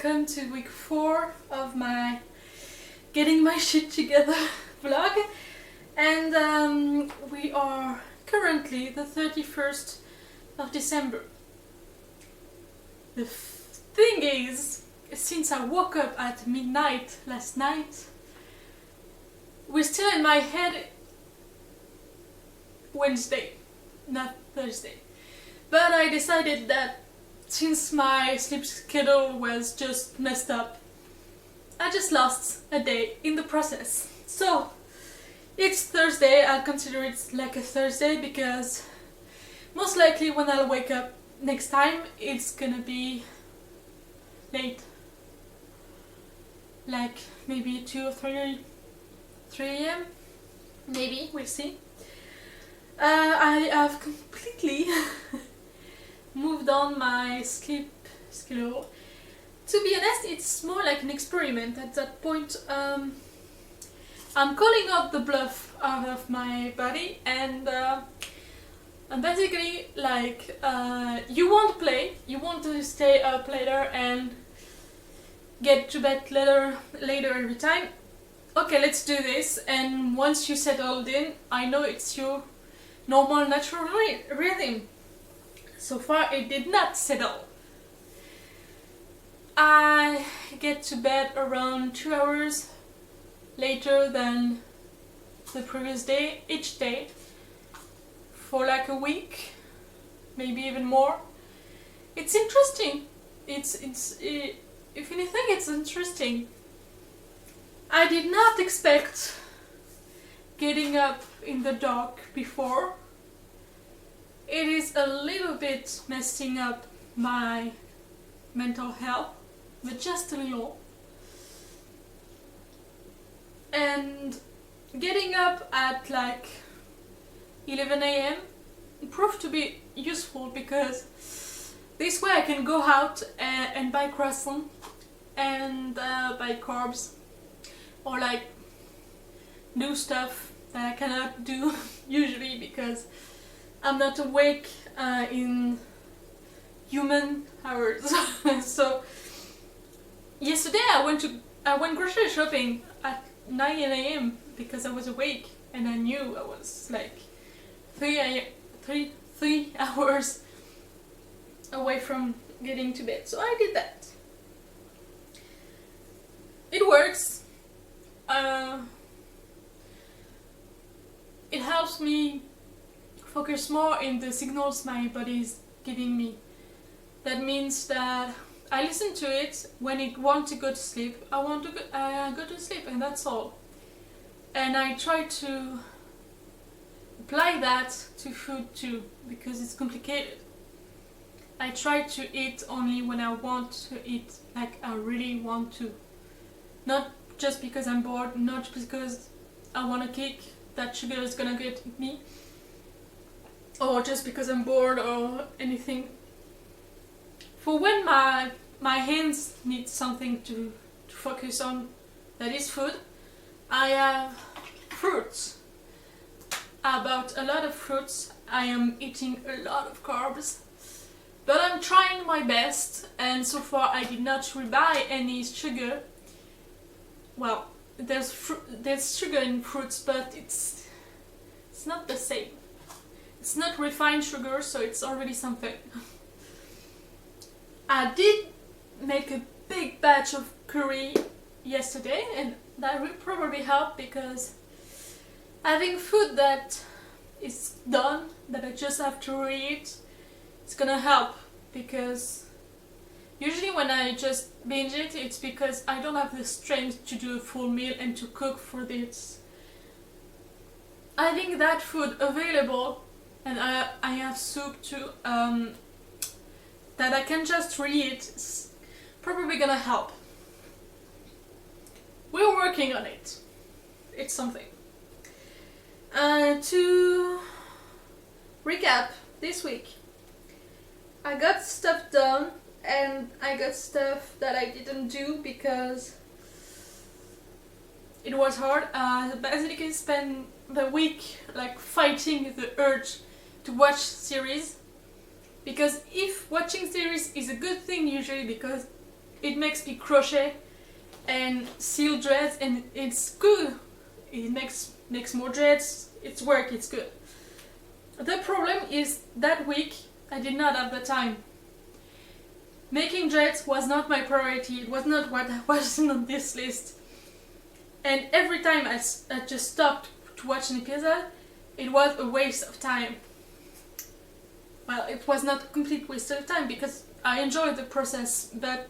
welcome to week 4 of my getting my shit together vlog, and we are currently the 31st of December. The thing is, since I woke up at midnight last night, we're still in my head Wednesday, not Thursday. But I decided that since my sleep schedule was just messed up, I just lost a day in the process. So it's Thursday. I'll consider it like a Thursday because most likely when I'll wake up next time it's gonna be late, like maybe 2 or 3 a.m. maybe, we'll see. I have completely moved on my sleep schedule. To be honest, it's more like an experiment at that point. I'm calling out the bluff out of my body, and basically like you won't play, you want to stay up later and get to bed later every time. Okay, let's do this, and once you settled in, I know it's your normal natural rhythm. So far it did not settle. I get to bed around 2 hours later than the previous day, each day, for like a week, maybe even more. It's interesting. If anything, it's interesting. I did not expect getting up in the dark before. It is a little bit messing up my mental health, but just a little. And getting up at like 11 a.m. proved to be useful because this way I can go out and buy croissant and buy carbs, or like do stuff that I cannot do usually because I'm not awake in human hours. So yesterday I went grocery shopping at 9 a.m. because I was awake and I knew I was like 3 hours away from getting to bed. So I did that. It works. It helps me focus more in the signals my body is giving me. That means that I listen to it when it wants to go to sleep. I want to go to sleep, and that's all. And I try to apply that to food too, because it's complicated. I try to eat only when I want to eat, like I really want to. Not just because I'm bored, not because I want a kick that sugar is gonna get me, or just because I'm bored or anything. For when my hands need something to focus on, that is food, I have fruits. I bought a lot of fruits. I am eating a lot of carbs, but I'm trying my best, and so far I did not buy any sugar. Well, there's sugar in fruits, but it's not the same. It's not refined sugar, so it's already something. I did make a big batch of curry yesterday, and that will probably help because having food that is done, that I just have to reheat, it's gonna help, because usually when I just binge it, it's because I don't have the strength to do a full meal and to cook for this. Having that food available, and I have soup too, that I can just reheat, is probably gonna help. We're working on it. It's something. To recap this week, I got stuff done, and I got stuff that I didn't do because it was hard. Basically spent the week like fighting the urge to watch series, because if watching series is a good thing usually because it makes me crochet and seal dreads, and it's good. It makes more dreads. It's work. It's good. The problem is that week I did not have the time. Making dreads was not my priority. It was not what was on this list. And every time I just stopped to watch an episode, it was a waste of time. Well, it was not a complete waste of time because I enjoyed the process, but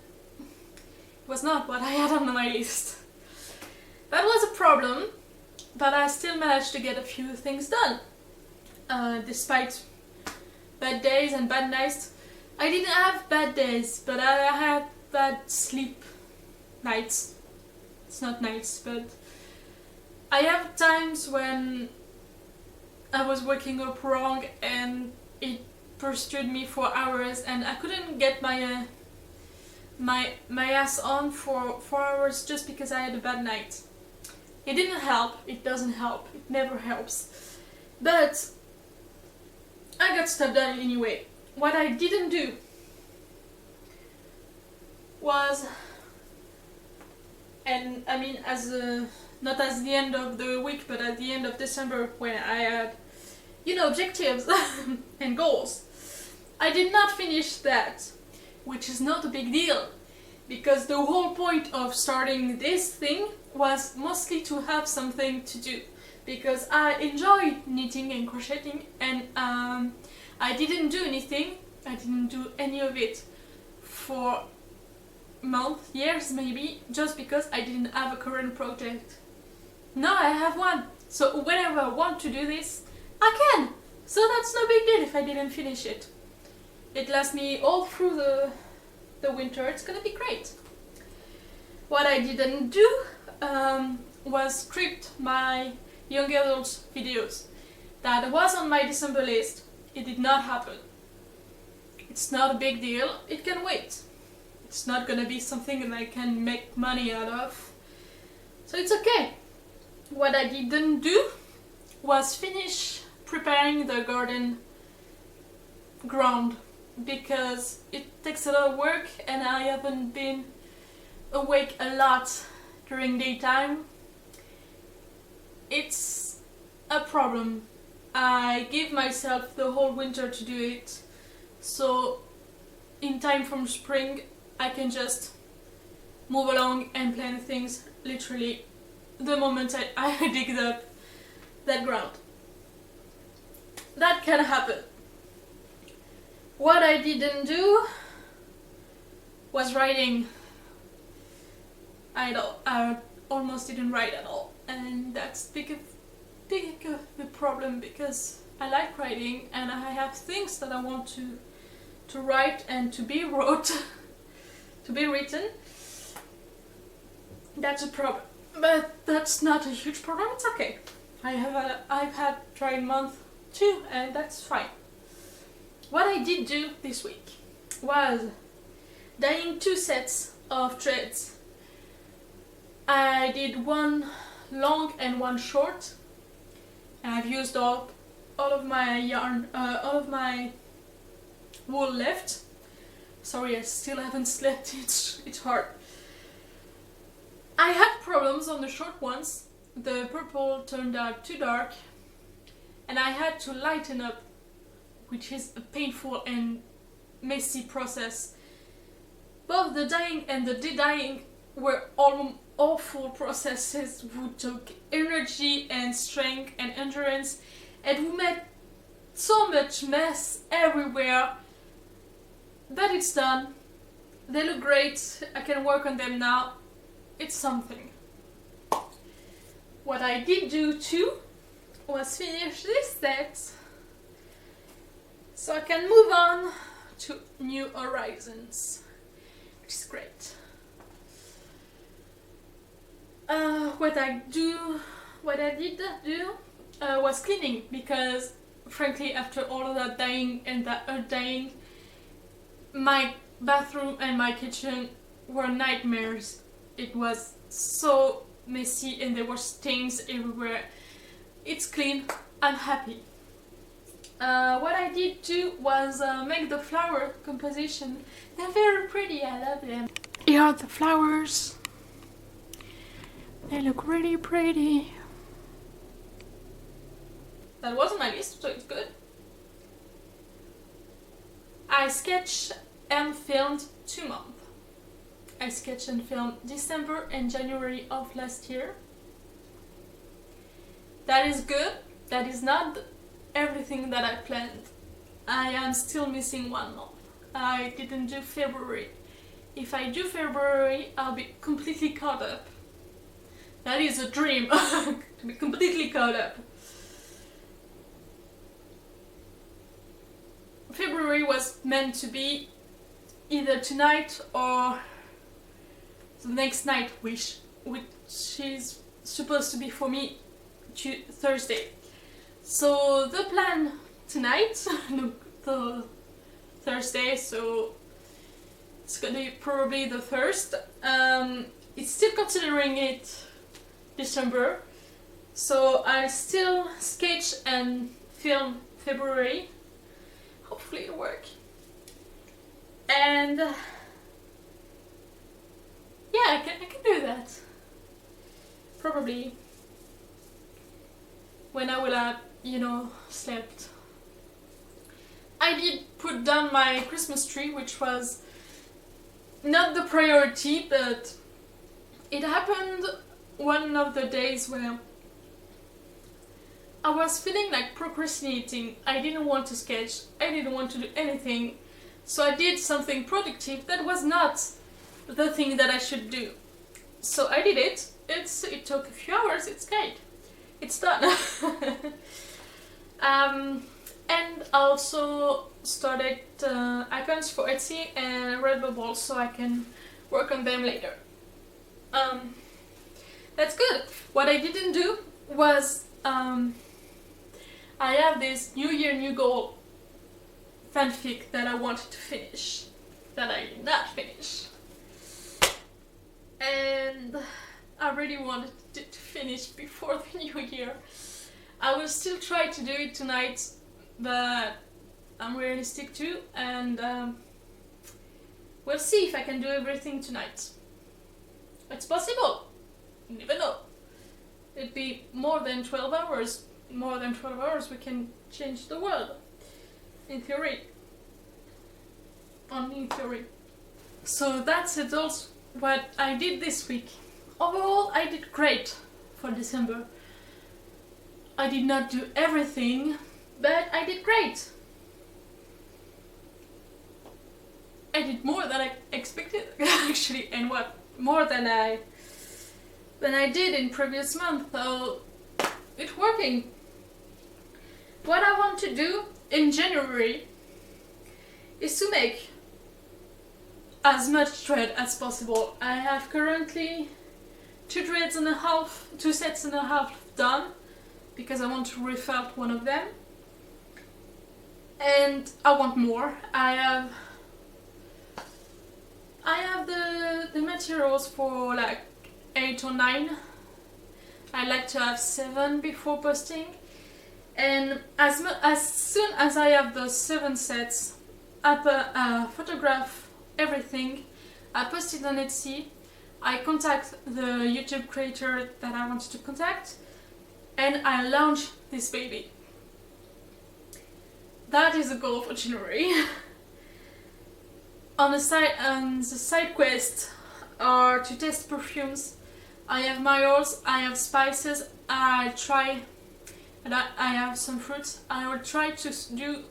it was not what I had on my list. That was a problem, but I still managed to get a few things done. Despite bad days and bad nights. I didn't have bad days, but I had bad sleep nights. It's not nights, but I have times when I was waking up wrong and it pursued me for hours and I couldn't get my ass on for 4 hours just because I had a bad night. It didn't help. It doesn't help. It never helps. But I got stuff done anyway. What I didn't do was, and I mean not as the end of the week, but at the end of December when I had, objectives and goals. I did not finish that, which is not a big deal, because the whole point of starting this thing was mostly to have something to do, because I enjoy knitting and crocheting, and I didn't do anything. I didn't do any of it for months, years maybe, just because I didn't have a current project. Now I have one, so whenever I want to do this, I can. So that's no big deal if I didn't finish it. It lasts me all through the winter. It's gonna be great. What I didn't do was script my young adults videos. That was on my December list. It did not happen. It's not a big deal. It can wait. It's not gonna be something that I can make money out of. So it's okay. What I didn't do was finish preparing the garden ground, because it takes a lot of work and I haven't been awake a lot during daytime. It's a problem. I give myself the whole winter to do it, so in time from spring I can just move along and plan things literally the moment I dig up that ground. That can happen. What I didn't do was writing. I almost didn't write at all, and that's big the problem, because I like writing and I have things that I want to write and to be wrote, to be written. That's a problem, but that's not a huge problem. It's okay. I've had trying month too, and that's fine. What I did do this week was dyeing 2 sets of threads. I did one long and one short. I've used all of my yarn, all of my wool left. Sorry, I still haven't slept. It's hard. I had problems on the short ones. The purple turned out too dark, and I had to lighten up, which is a painful and messy process. Both the dyeing and the de-dyeing were awful processes who took energy and strength and endurance, and who made so much mess everywhere. But it's done. They look great. I can work on them now. It's something. What I did do too was finish this set, so I can move on to new horizons, which is great. What I did do was cleaning, because frankly after all of that dyeing and that dyeing, my bathroom and my kitchen were nightmares. It was so messy and there were stains everywhere. It's clean. I'm happy. What I did too was make the flower composition. They're very pretty. I love them. here are the flowers. They look really pretty. That wasn't my list, so it's good. I sketched and filmed 2 months. I sketched and filmed December and January of last year. That is good. That is not everything that I planned. I am still missing 1 month. I didn't do February. If I do February, I'll be completely caught up. That is a dream, to be completely caught up. February was meant to be either tonight or the next night, which is supposed to be for me Thursday. So the plan tonight, the Thursday, so it's gonna be probably the 1st. It's still considering it December, so I still sketch and film February. Hopefully it'll work. And yeah, I can do that. Probably when I will have, slept. I did put down my Christmas tree, which was not the priority, but it happened one of the days where I was feeling like procrastinating. I didn't want to sketch, I didn't want to do anything, so I did something productive that was not the thing that I should do. So I did it. It took a few hours. It's great. It's done. And also started icons for Etsy and redbubble, so I can work on them later. That's good. What I didn't do was I have this New Year, New Goal fanfic that I wanted to finish, that I did not finish. And I really wanted it to finish before the new year. I will still try to do it tonight, but I'm realistic too, and we'll see if I can do everything tonight. It's possible. You never know. It'd be more than 12 hours. More than 12 hours we can change the world. In theory. Only in theory. So that's it, also what I did this week. Overall, I did great for December. I did not do everything, but I did great. I did more than I expected, actually, and more than I did in previous month, so it's working. What I want to do in January is to make as much thread as possible. I have currently 2 sets and a half done, because I want to refelt one of them, and I want more. I have the materials for like 8 or 9. I like to have 7 before posting, and as soon as I have those 7 sets, I photograph everything, I post it on Etsy, I contact the YouTube creator that I wanted to contact, and I launch this baby. That is the goal for January. On the side quest are to test perfumes. I have miles, I have spices, I have some fruits. I will try to do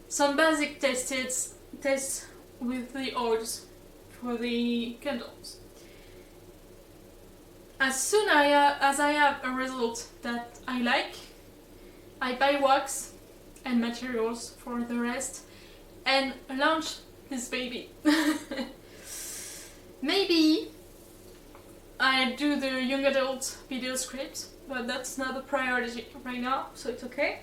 some basic tests with the oils for the candles. As soon as I have a result that I like, I buy wax and materials for the rest and launch this baby. Maybe I do the young adult video script, but that's not a priority right now, so it's okay.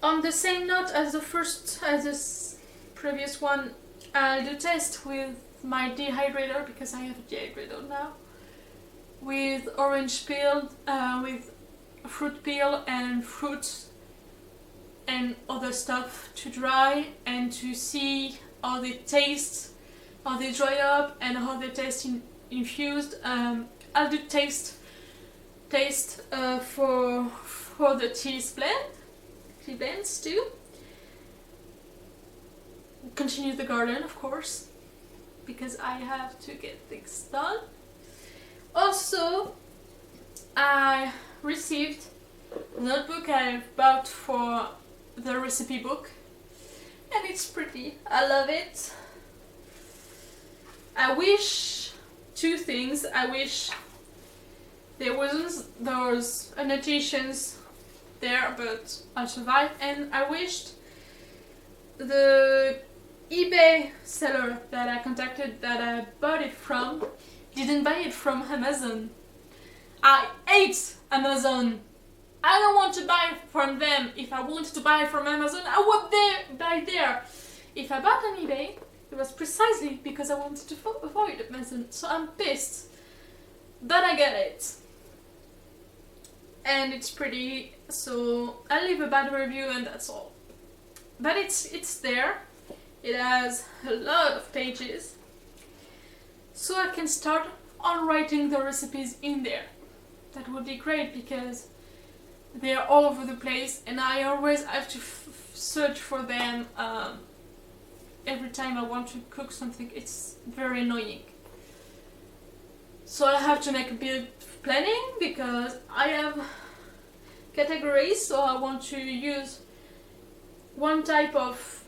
On the same note as this previous one, I'll do test with my dehydrator, because I have a dehydrator now, with orange peel, with fruit peel and fruit and other stuff to dry, and to see how how they dry up and how they taste infused. I'll do taste for the tea blends too. Continue the garden, of course, because I have to get things done. Also, I received a notebook I bought for the recipe book, and it's pretty. I love it. I wish two things. I wish there wasn't those annotations there, but I survived. And I wished the eBay seller that I contacted, that I bought it from, didn't buy it from Amazon. I hate Amazon. I don't want to buy from them. If I wanted to buy from Amazon, I would buy there. If I bought on eBay, it was precisely because I wanted to avoid Amazon. So I'm pissed. But I get it. And it's pretty, so I'll leave a bad review and that's all. But it's there. It has a lot of pages. So I can start on writing the recipes in there. That would be great because they're all over the place and I always have to search for them every time I want to cook something. It's very annoying. So I have to make a bit of planning because I have categories, so I want to use one type of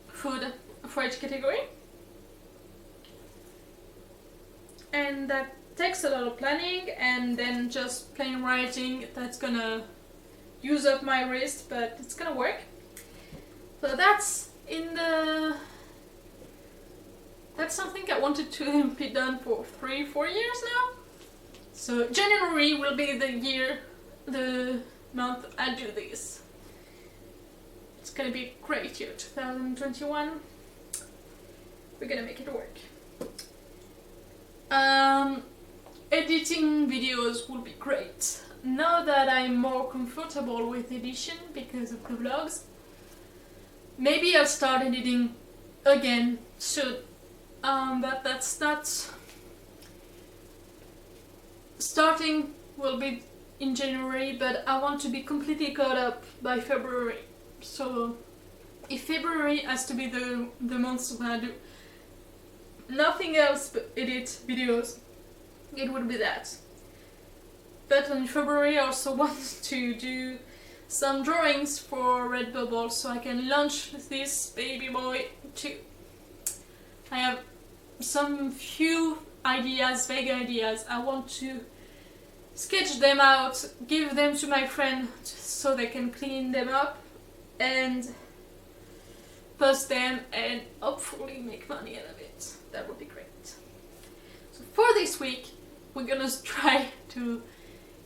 food for each category. And that takes a lot of planning, and then just plain writing that's gonna use up my wrist, but it's gonna work. So that's something I wanted to be done for 3-4 years now. So January will be the month I do this. It's gonna be a great year, 2021. We're gonna make it work. Editing videos will be great. Now that I'm more comfortable with edition because of the vlogs, maybe I'll start editing again soon. But that's not... Starting will be in January, but I want to be completely caught up by February. So if February has to be the month when I do nothing else but edit videos, it would be that. But in February I also want to do some drawings for Redbubble so I can launch this baby boy too. I have some few ideas, vague ideas. I want to sketch them out, give them to my friend so they can clean them up and post them and hopefully make money out of it. That would be great. So for this week we're gonna try to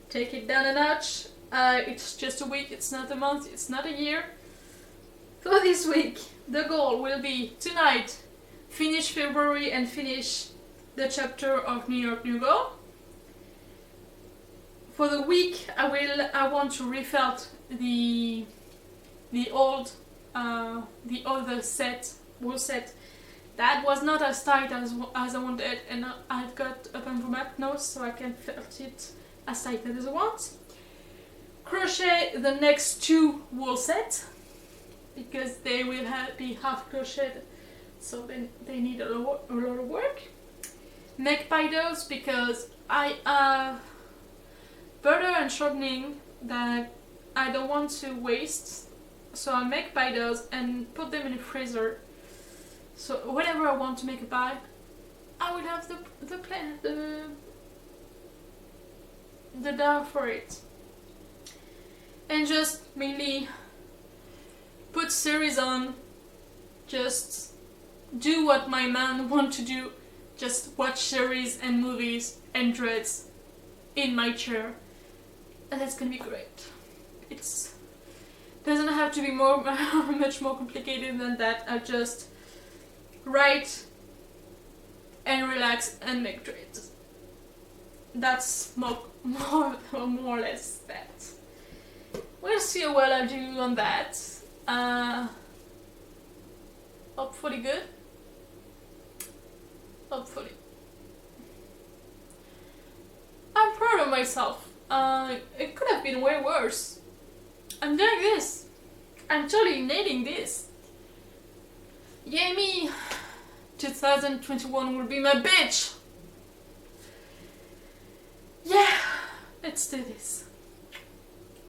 take it down a notch. It's just a week, it's not a month, it's not a year. For this week the goal will be tonight finish February and finish the chapter of New York New Girl. For the week I want to refelt the other set, wool set that was not as tight as I wanted, and I've got a bamboo now so I can felt it as tight as I want. Crochet the next 2 wool sets because they will be half crocheted, so they need a lot of work. Make binders because I have butter and shortening that I don't want to waste, so I make binders and put them in the freezer. So whenever I want to make a pie, I will have the dough for it. And just mainly put series on, just do what my man wants to do, just watch series and movies and dreads in my chair, and that's gonna be great. It doesn't have to be much more complicated than that. I just write and relax and make dreads. That's more or less that. We'll see how well I do on that. Hopefully good. hopefully. I'm proud of myself. It could have been way worse. I'm doing this. I'm totally nailing this. Yay me! 2021 will be my bitch! Yeah! Let's do this.